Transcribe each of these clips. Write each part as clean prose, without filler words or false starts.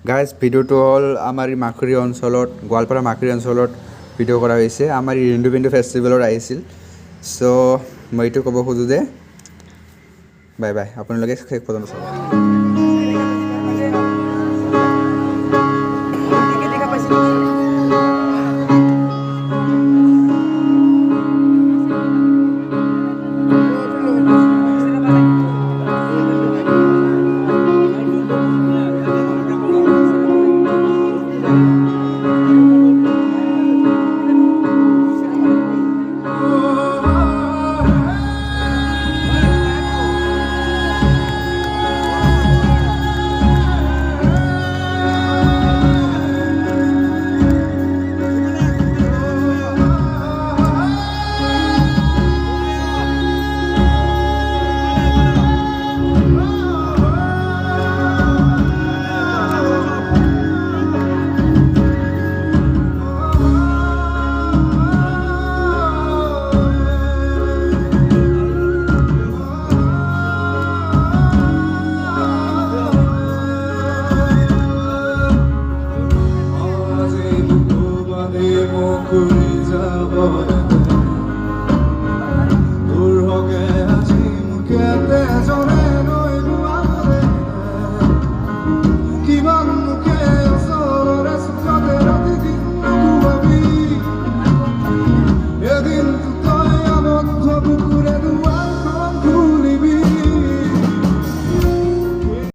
guys ভিডিঅ'টো হ'ল আমাৰ এই মাকুৰী অঞ্চলত গোৱালপাৰা মাকুৰী অঞ্চলত ভিডিঅ' কৰা হৈছে আমাৰ এই ৰেণ্ডু পেণ্ডু ফেষ্টিভেলত আহিছিল চ' মই এইটো ক'ব খোজোঁ যে বাই বাই আপোনালোকে শেষ পৰ্যন্ত চাব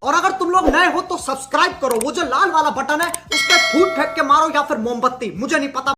और अगर तुम लोग नए हो तो सब्सक्राइब करो वो जो लाल वाला बटन है उस पर फूट फेंक के मारो या फिर मोमबत्ती मुझे नहीं पता